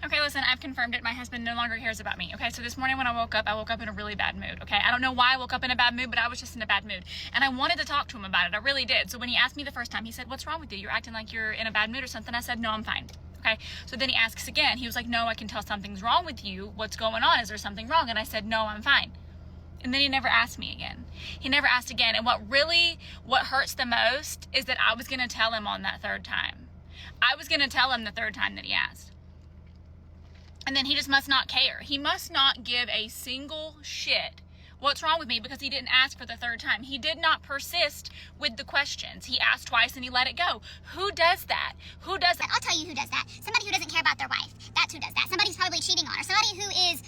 Okay, listen, I've confirmed it. My husband no longer cares about me. Okay, so this morning when I woke up in a really bad mood. Okay, I don't know why I woke up in a bad mood, but I was just in a bad mood. And I wanted to talk to him about it. I really did. So when he asked me the first time, he said, "What's wrong with you? You're acting like you're in a bad mood or something." I said, "No, I'm fine." Okay, so then he asks again. He was like, "No, I can tell something's wrong with you. What's going on? Is there something wrong?" And I said, "No, I'm fine." And then he never asked me again. He never asked again. And what hurts the most is that I was going to tell him on that third time. I was going to tell him the third time that he asked. And then he just must not care. He must not give a single shit what's wrong with me because he didn't ask for the third time. He did not persist with the questions. He asked twice and he let it go. Who does that? Who does that? I'll tell you who does that. Somebody who doesn't care about their wife. That's who does that. Somebody who's probably cheating on her. Somebody who is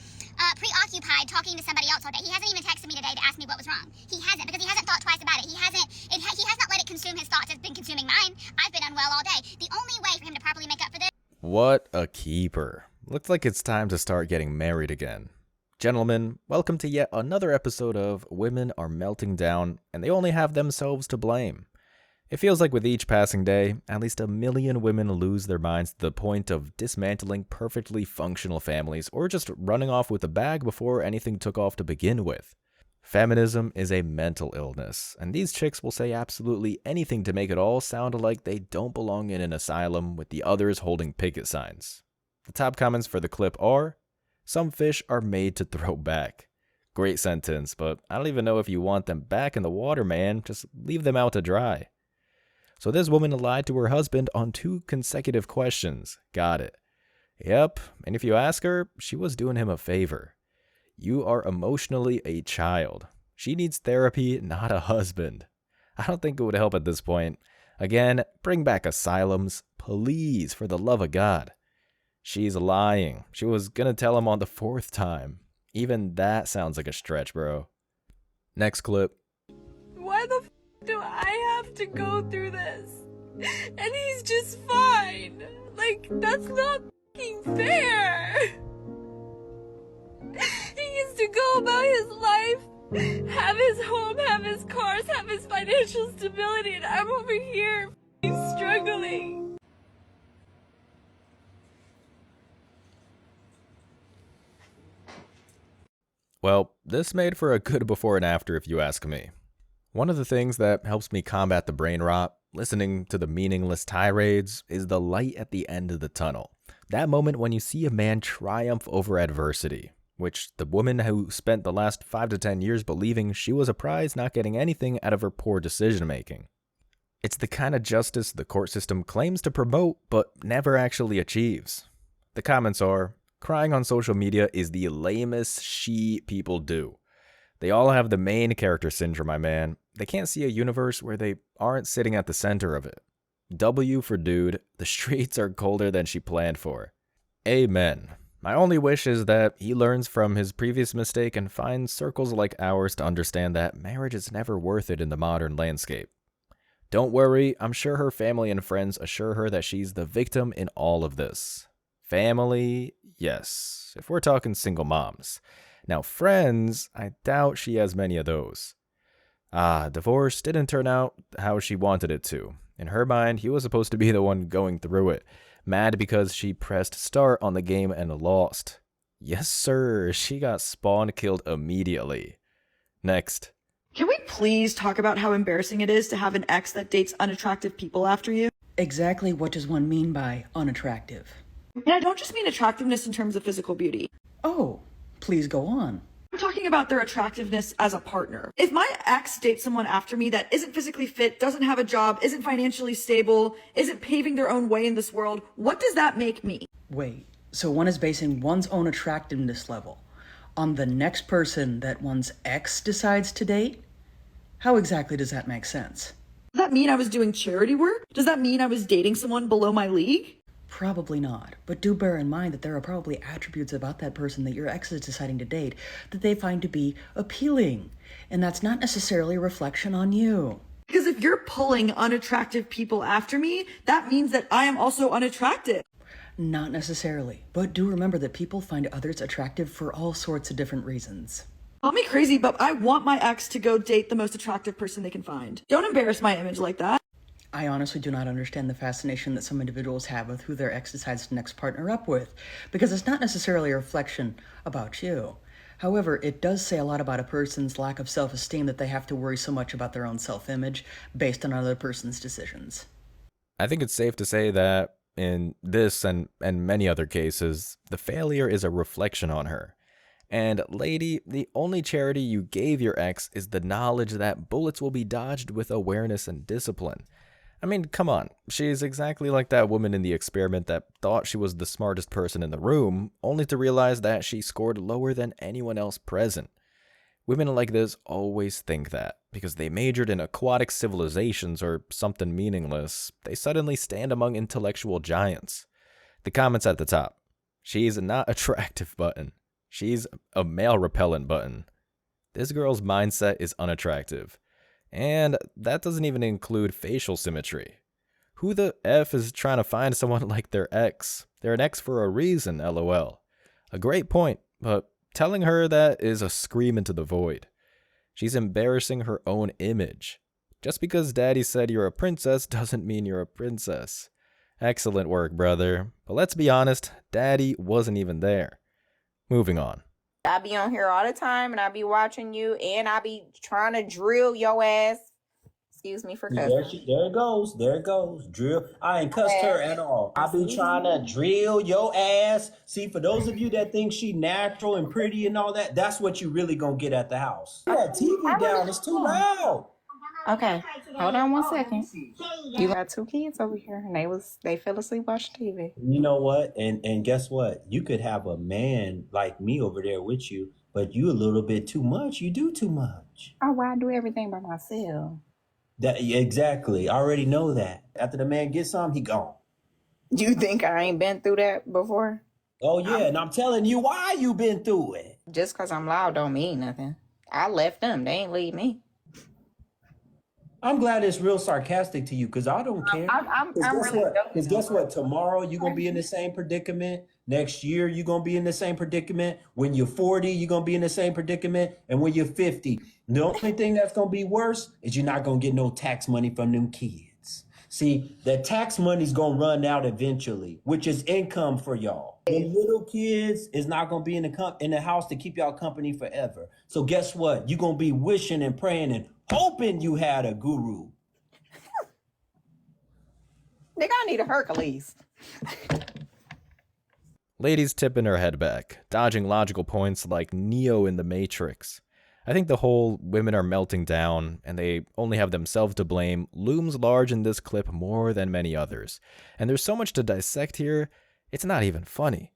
preoccupied talking to somebody else all day. He hasn't even texted me today to ask me what was wrong. He hasn't, because he hasn't thought twice about it. He has not let it consume his thoughts. It's been consuming mine. I've been unwell all day. The only way for him to properly make up for this. What a keeper. Looks like it's time to start getting married again. Gentlemen, welcome to yet another episode of Women Are Melting Down, and they only have themselves to blame. It feels like with each passing day, at least 1 million women lose their minds to the point of dismantling perfectly functional families or just running off with a bag before anything took off to begin with. Feminism is a mental illness, and these chicks will say absolutely anything to make it all sound like they don't belong in an asylum with the others holding picket signs. The top comments for the clip are, "Some fish are made to throw back." Great sentence, but I don't even know if you want them back in the water, man. Just leave them out to dry. So this woman lied to her husband on 2 consecutive questions. Got it. Yep, and if you ask her, she was doing him a favor. You are emotionally a child. She needs therapy, not a husband. I don't think it would help at this point. Again, bring back asylums, please, for the love of God. She's lying. She was gonna tell him on the 4th time. Even that sounds like a stretch, bro. Next clip. Why the f do I have to go through this? And he's just fine. Like, that's not f***ing fair. He gets to go about his life, have his home, have his cars, have his financial stability, and I'm over here f***ing struggling. Well, this made for a good before and after if you ask me. One of the things that helps me combat the brain rot, listening to the meaningless tirades, is the light at the end of the tunnel. That moment when you see a man triumph over adversity, which the woman who spent the last 5 to 10 years believing she was a prize not getting anything out of her poor decision making. It's the kind of justice the court system claims to promote but never actually achieves. The comments are, "Crying on social media is the lamest people do. They all have the main character syndrome, my man. They can't see a universe where they aren't sitting at the center of it. W for dude, the streets are colder than she planned for." Amen. My only wish is that he learns from his previous mistake and finds circles like ours to understand that marriage is never worth it in the modern landscape. Don't worry, I'm sure her family and friends assure her that she's the victim in all of this. Family, yes, if we're talking single moms. Now friends, I doubt she has many of those. Divorce didn't turn out how she wanted it to. In her mind, he was supposed to be the one going through it. Mad because she pressed start on the game and lost. Yes sir, she got spawn killed immediately. Next. Can we please talk about how embarrassing it is to have an ex that dates unattractive people after you? Exactly what does one mean by unattractive? And I don't just mean attractiveness in terms of physical beauty. Oh, please go on. I'm talking about their attractiveness as a partner. If my ex dates someone after me that isn't physically fit, doesn't have a job, isn't financially stable, isn't paving their own way in this world, what does that make me? Wait, so one is basing one's own attractiveness level on the next person that one's ex decides to date? How exactly does that make sense? Does that mean I was doing charity work? Does that mean I was dating someone below my league? Probably not, but do bear in mind that there are probably attributes about that person that your ex is deciding to date that they find to be appealing, and that's not necessarily a reflection on you. Because if you're pulling unattractive people after me, that means that I am also unattractive. Not necessarily, but do remember that people find others attractive for all sorts of different reasons. Call me crazy, but I want my ex to go date the most attractive person they can find. Don't embarrass my image like that. I honestly do not understand the fascination that some individuals have with who their ex decides to next partner up with, because it's not necessarily a reflection about you. However, it does say a lot about a person's lack of self-esteem that they have to worry so much about their own self-image based on another person's decisions. I think it's safe to say that in this and many other cases, the failure is a reflection on her. And lady, the only charity you gave your ex is the knowledge that bullets will be dodged with awareness and discipline. I mean, come on. She's exactly like that woman in the experiment that thought she was the smartest person in the room, only to realize that she scored lower than anyone else present. Women like this always think that, because they majored in aquatic civilizations or something meaningless, they suddenly stand among intellectual giants. The comments at the top. She's not attractive button. She's a male repellent button. This girl's mindset is unattractive. And that doesn't even include facial symmetry. Who the F is trying to find someone like their ex? They're an ex for a reason, lol. A great point, but telling her that is a scream into the void. She's embarrassing her own image. Just because daddy said you're a princess doesn't mean you're a princess. Excellent work, brother. But let's be honest, daddy wasn't even there. Moving on. I be on here all the time and I be watching you and I be trying to drill your ass. Excuse me for cussing. There it goes. There it goes. Drill. I ain't cussed her at all. I be trying to drill your ass. See, for those of you that think she natural and pretty and all that, that's what you really gonna get at the house. That TV down. It's too loud. Okay, hold on 1 second. You got 2 kids over here and they fell asleep watching TV. You know what? And guess what? You could have a man like me over there with you, but you a little bit too much. You do too much. Oh, well, I do everything by myself. That exactly. I already know that. After the man gets some, he gone. You think I ain't been through that before? Oh yeah, and I'm telling you why you been through it. Just because I'm loud don't mean nothing. I left them. They ain't leave me. I'm glad it's real sarcastic to you because I don't care. I'm really joking. Because guess what? Tomorrow you're going to be in the same predicament. Next year you're going to be in the same predicament. When you're 40, you're going to be in the same predicament. And when you're 50, the only thing that's going to be worse is you're not going to get no tax money from them kids. See, the tax money's going to run out eventually, which is income for y'all. The little kids is not going to be in the house to keep y'all company forever. So guess what? You're going to be wishing and praying and hoping you had a guru. Nigga, I need a Hercules. Ladies tipping her head back, dodging logical points like Neo in the Matrix. I think the whole women are melting down and they only have themselves to blame looms large in this clip more than many others. And there's so much to dissect here, it's not even funny.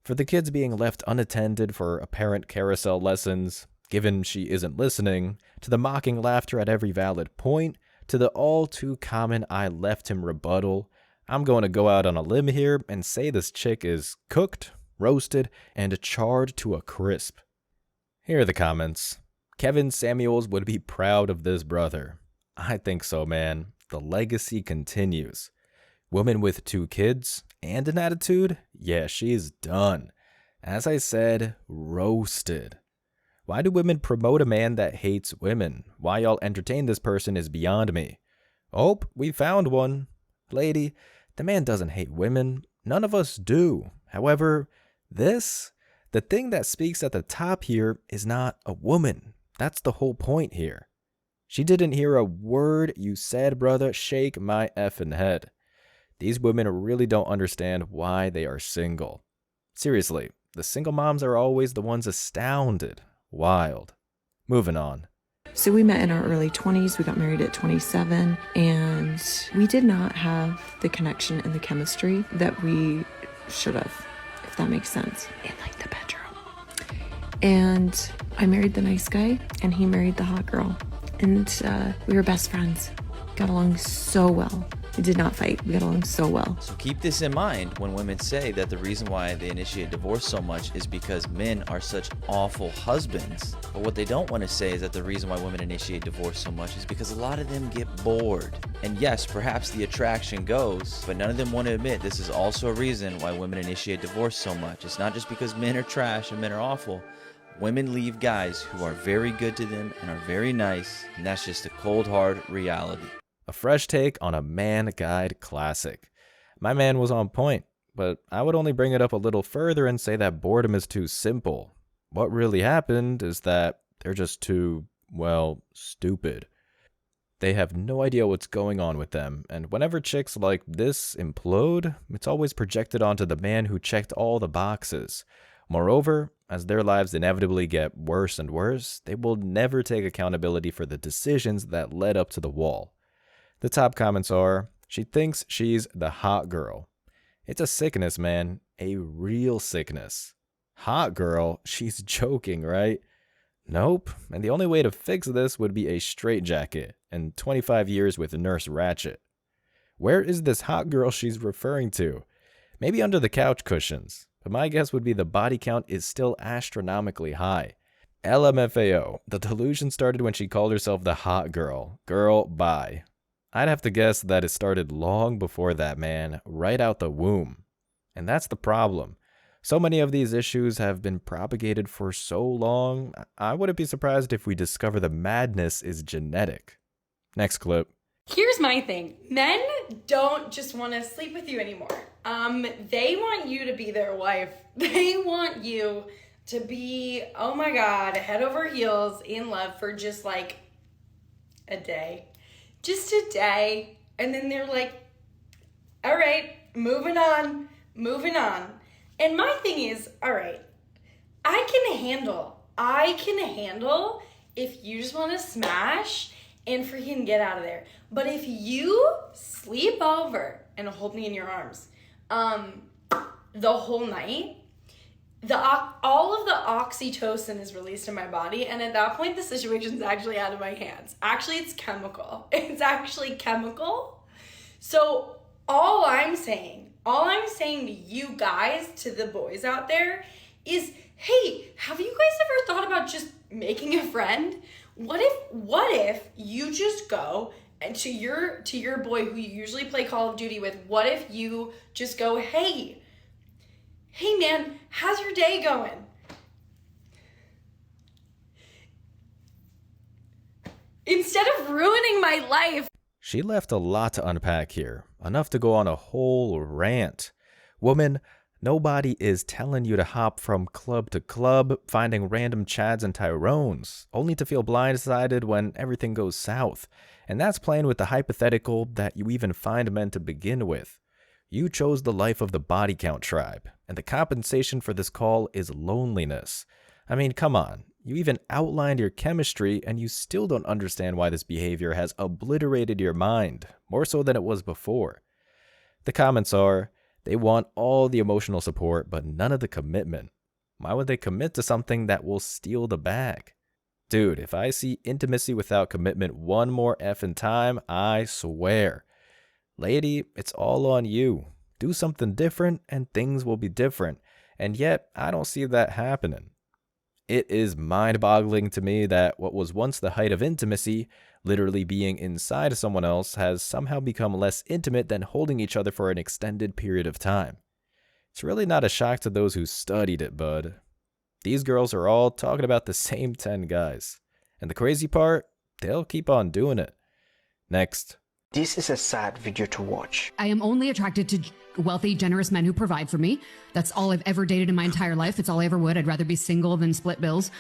For the kids being left unattended for apparent carousel lessons, given she isn't listening, to the mocking laughter at every valid point, to the all too common I left him rebuttal, I'm going to go out on a limb here and say this chick is cooked, roasted, and charred to a crisp. Here are the comments. Kevin Samuels would be proud of this brother. I think so, man. The legacy continues. Woman with 2 kids and an attitude? Yeah, she's done. As I said, roasted. Why do women promote a man that hates women? Why y'all entertain this person is beyond me. Oh, we found one. Lady, the man doesn't hate women. None of us do. However, the thing that speaks at the top here is not a woman. That's the whole point here. She didn't hear a word you said, brother. Shake my effing head. These women really don't understand why they are single. Seriously, the single moms are always the ones astounded. Wild. Moving on. So we met in our early 20s, we got married at 27, and we did not have the connection and the chemistry that we should have, if that makes sense, in like the bedroom. And I married the nice guy, and he married the hot girl. And we were best friends. Got along so well. We did not fight. We got along so well. So keep this in mind when women say that the reason why they initiate divorce so much is because men are such awful husbands. But what they don't want to say is that the reason why women initiate divorce so much is because a lot of them get bored. And yes, perhaps the attraction goes, but none of them want to admit this is also a reason why women initiate divorce so much. It's not just because men are trash and men are awful. Women leave guys who are very good to them and are very nice, and that's just a cold, hard reality. A fresh take on a man guide classic. My man was on point, but I would only bring it up a little further and say that boredom is too simple. What really happened is that they're just too, well, stupid. They have no idea what's going on with them, and whenever chicks like this implode, it's always projected onto the man who checked all the boxes. Moreover, as their lives inevitably get worse and worse, they will never take accountability for the decisions that led up to the wall. The top comments are, she thinks she's the hot girl. It's a sickness, man. A real sickness. Hot girl? She's joking, right? Nope. And the only way to fix this would be a straitjacket and 25 years with Nurse Ratched. Where is this hot girl she's referring to? Maybe under the couch cushions. But my guess would be the body count is still astronomically high. LMFAO. The delusion started when she called herself the hot girl. Girl, bye. I'd have to guess that it started long before that, man, right out the womb. And that's the problem. So many of these issues have been propagated for so long, I wouldn't be surprised if we discover the madness is genetic. Next clip. Here's my thing. Men don't just want to sleep with you anymore. They want you to be their wife. They want you to be, oh my God, head over heels in love for just like a day. Just a day. And then they're like, all right, moving on. And my thing is, all right, I can handle if you just want to smash and freaking get out of there. But if you sleep over and hold me in your arms the whole night, all of the oxytocin is released in my body, and at that point the situation's actually out of my hands. Actually, it's chemical. It's actually chemical. So all I'm saying to you guys, to the boys out there, is, hey, have you guys ever thought about just making a friend? What if you just go and to your boy who you usually play Call of Duty with, what if you just go, hey man, how's your day going? Instead of ruining my life. She left a lot to unpack here, enough to go on a whole rant. Woman, nobody is telling you to hop from club to club, finding random Chads and Tyrones, only to feel blindsided when everything goes south. And that's playing with the hypothetical that you even find men to begin with. You chose the life of the body count tribe, and the compensation for this call is loneliness. I mean, come on. You even outlined your chemistry, and you still don't understand why this behavior has obliterated your mind, more so than it was before. The comments are, they want all the emotional support, but none of the commitment. Why would they commit to something that will steal the bag? Dude, if I see intimacy without commitment one more effing time, I swear. Lady, it's all on you. Do something different, and things will be different. And yet, I don't see that happening. It is mind-boggling to me that what was once the height of intimacy, literally being inside someone else, has somehow become less intimate than holding each other for an extended period of time. It's really not a shock to those who studied it, bud. These girls are all talking about the same 10 guys. And the crazy part, they'll keep on doing it. Next. This is a sad video to watch. I am only attracted to wealthy, generous men who provide for me. That's all I've ever dated in my entire life. It's all I ever would. I'd rather be single than split bills.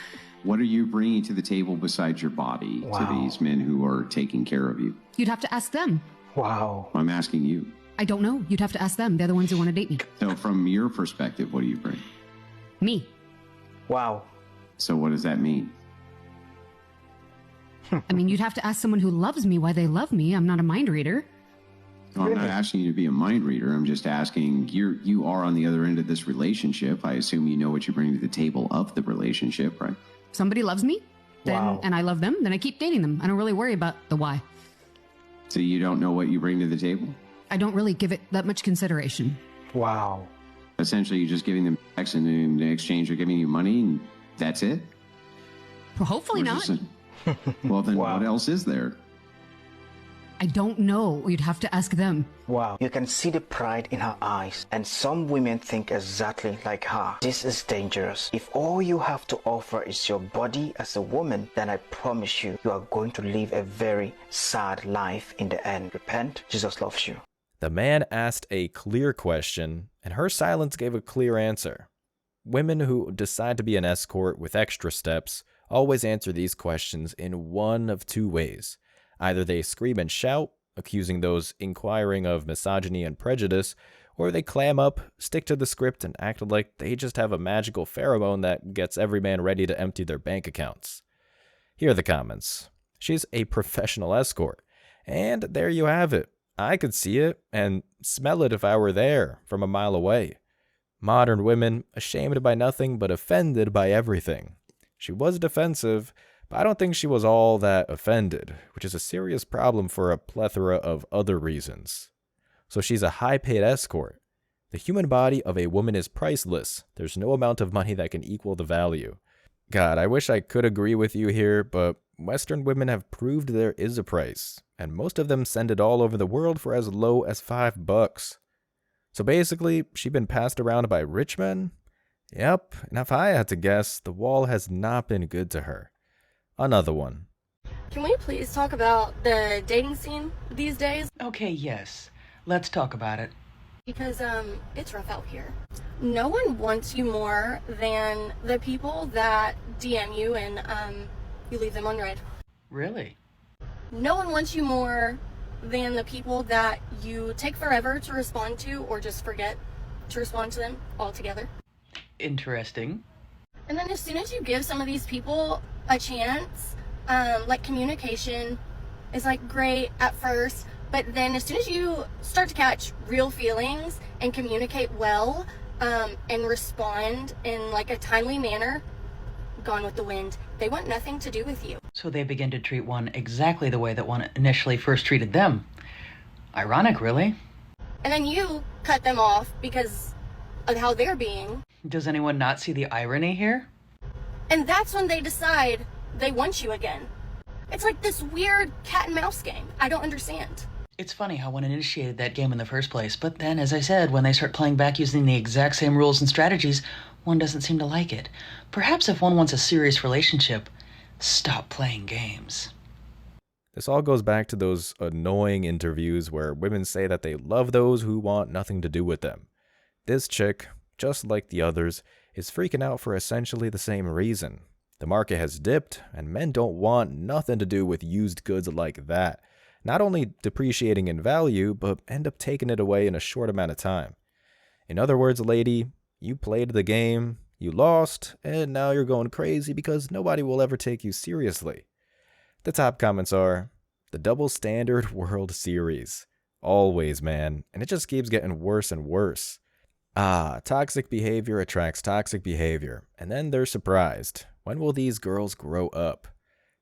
What are you bringing to the table besides your body to these men who are taking care of you? You'd have to ask them. Wow. I'm asking you. I don't know. You'd have to ask them. They're the ones who want to date me. So from your perspective, what do you bring? Me. Wow. So what does that mean? I mean, you'd have to ask someone who loves me why they love me. I'm not a mind reader. Well, I'm not asking you to be a mind reader. I'm just asking, you are on the other end of this relationship. I assume you know what you bring to the table of the relationship, right? Somebody loves me, and I love them, then I keep dating them. I don't really worry about the why. So you don't know what you bring to the table? I don't really give it that much consideration. Wow. Essentially, you're just giving them sex, and in exchange, they're giving you money, and that's it? Well, hopefully not. Well, then what else is there? I don't know. You'd have to ask them. Wow. You can see the pride in her eyes, and some women think exactly like her. This is dangerous. If all you have to offer is your body as a woman, then I promise you, you are going to live a very sad life in the end. Repent. Jesus loves you. The man asked a clear question, and her silence gave a clear answer. Women who decide to be an escort with extra steps always answer these questions in one of two ways. Either they scream and shout, accusing those inquiring of misogyny and prejudice, or they clam up, stick to the script, and act like they just have a magical pheromone that gets every man ready to empty their bank accounts. Here are the comments. She's a professional escort. And there you have it. I could see it and smell it if I were there from a mile away. Modern women, ashamed by nothing but offended by everything. She was defensive, but I don't think she was all that offended, which is a serious problem for a plethora of other reasons. So she's a high-paid escort. The human body of a woman is priceless. There's no amount of money that can equal the value. God, I wish I could agree with you here, but Western women have proved there is a price, and most of them send it all over the world for as low as $5. So basically, she's been passed around by rich men? Yep, and if I had to guess, the wall has not been good to her. Another one. Can we please talk about the dating scene these days? Okay, yes. Let's talk about it. Because, it's rough out here. No one wants you more than the people that DM you and, you leave them on red. Really? No one wants you more than the people that you take forever to respond to or just forget to respond to them altogether. Interesting. And then as soon as you give some of these people a chance, like communication is like great at first, but then as soon as you start to catch real feelings and communicate well, and respond in like a timely manner, gone with the wind. They want nothing to do with you. So they begin to treat one exactly the way that one initially first treated them. Ironic, really. And then you cut them off because of how they're being. Does anyone not see the irony here? And that's when they decide they want you again. It's like this weird cat and mouse game. I don't understand. It's funny how one initiated that game in the first place, but then, as I said, when they start playing back using the exact same rules and strategies, one doesn't seem to like it. Perhaps if one wants a serious relationship, stop playing games. This all goes back to those annoying interviews where women say that they love those who want nothing to do with them. This chick, just like the others, is freaking out for essentially the same reason. The market has dipped, and men don't want nothing to do with used goods like that. Not only depreciating in value, but end up taking it away in a short amount of time. In other words, lady, you played the game, you lost, and now you're going crazy because nobody will ever take you seriously. The top comments are, the double standard World Series. Always, man, and it just keeps getting worse and worse. Toxic behavior attracts toxic behavior, and then they're surprised. When will these girls grow up?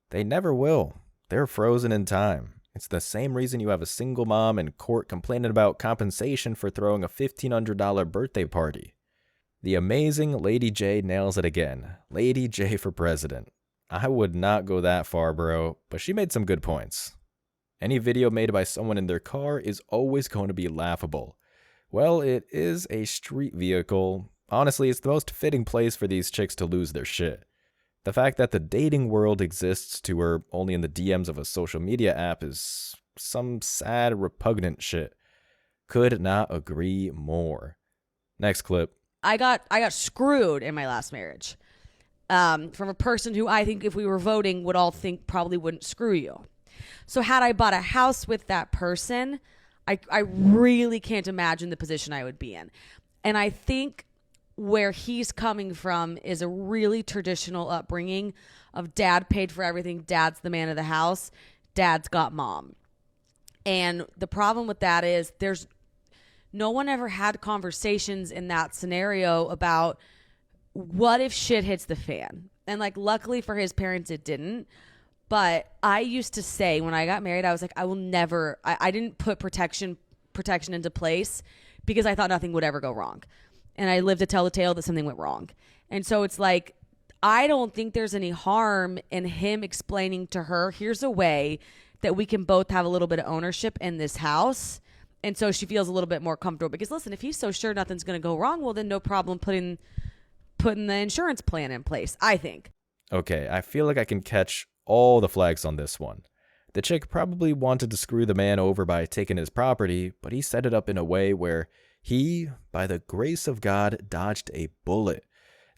They never will. They're frozen in time. It's the same reason you have a single mom in court complaining about compensation for throwing a $1,500 birthday party. The amazing Lady J nails it again. Lady J for president. I would not go that far, bro, but she made some good points. Any video made by someone in their car is always going to be laughable. Well, it is a street vehicle. Honestly, it's the most fitting place for these chicks to lose their shit. The fact that the dating world exists to her only in the DMs of a social media app is some sad, repugnant shit. Could not agree more. Next clip. I got screwed in my last marriage from a person who I think if we were voting would all think probably wouldn't screw you. So had I bought a house with that person, I really can't imagine the position I would be in. And I think where he's coming from is a really traditional upbringing of dad paid for everything. Dad's the man of the house. Dad's got mom. And the problem with that is there's no one ever had conversations in that scenario about what if shit hits the fan. And like, luckily for his parents, it didn't. But I used to say when I got married, I was like, I will never, I didn't put protection into place because I thought nothing would ever go wrong. And I lived to tell the tale that something went wrong. And so it's like, I don't think there's any harm in him explaining to her, here's a way that we can both have a little bit of ownership in this house. And so she feels a little bit more comfortable because listen, if he's so sure nothing's going to go wrong, well then no problem putting the insurance plan in place, I think. Okay, I feel like I can catch all the flags on this one. The chick probably wanted to screw the man over by taking his property, but he set it up in a way where he, by the grace of God, dodged a bullet.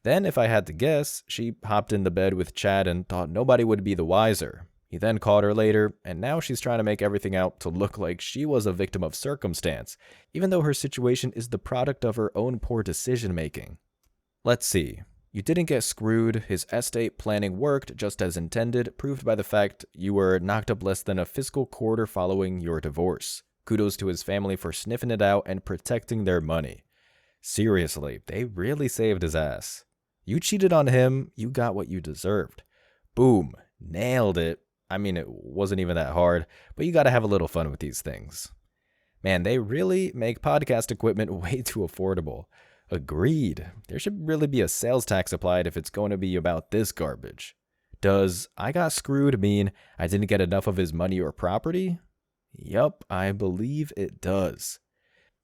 Then, if I had to guess, she hopped into bed with Chad and thought nobody would be the wiser. He then called her later, and now she's trying to make everything out to look like she was a victim of circumstance, even though her situation is the product of her own poor decision-making. Let's see. You didn't get screwed, his estate planning worked just as intended, proved by the fact you were knocked up less than a fiscal quarter following your divorce. Kudos to his family for sniffing it out and protecting their money. Seriously, they really saved his ass. You cheated on him, you got what you deserved. Boom, nailed it. I mean, it wasn't even that hard, but you gotta have a little fun with these things. Man, they really make podcast equipment way too affordable. Agreed. There should really be a sales tax applied if it's going to be about this garbage. Does I got screwed mean I didn't get enough of his money or property? Yup, I believe it does.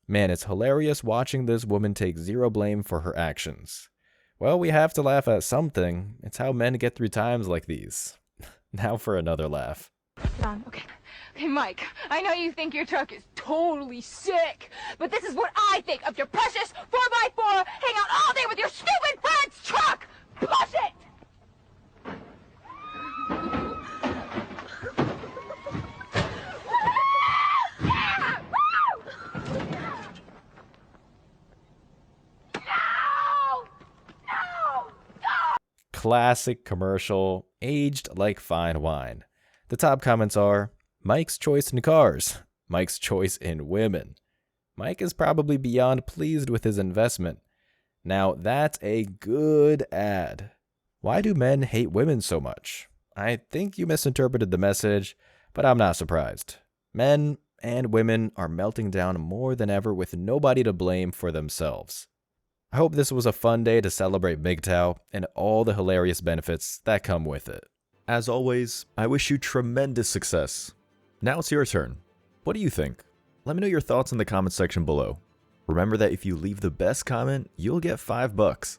Man, it's hilarious watching this woman take zero blame for her actions. Well, we have to laugh at something. It's how men get through times like these. Now for another laugh. Get on, okay. Hey, Mike, I know you think your truck is totally sick, but this is what I think of your precious 4x4 hang out all day with your stupid friend's truck! Push it! Classic commercial, aged like fine wine. The top comments are, Mike's choice in cars, Mike's choice in women. Mike is probably beyond pleased with his investment. Now that's a good ad. Why do men hate women so much? I think you misinterpreted the message, but I'm not surprised. Men and women are melting down more than ever with nobody to blame for themselves. I hope this was a fun day to celebrate MGTOW and all the hilarious benefits that come with it. As always, I wish you tremendous success. Now it's your turn. What do you think? Let me know your thoughts in the comment section below. Remember that if you leave the best comment, you'll get $5.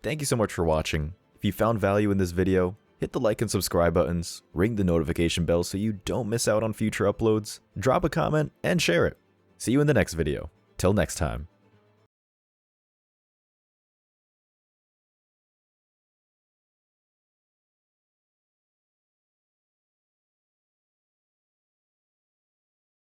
Thank you so much for watching. If you found value in this video, hit the like and subscribe buttons, ring the notification bell so you don't miss out on future uploads, drop a comment, and share it. See you in the next video. Till next time.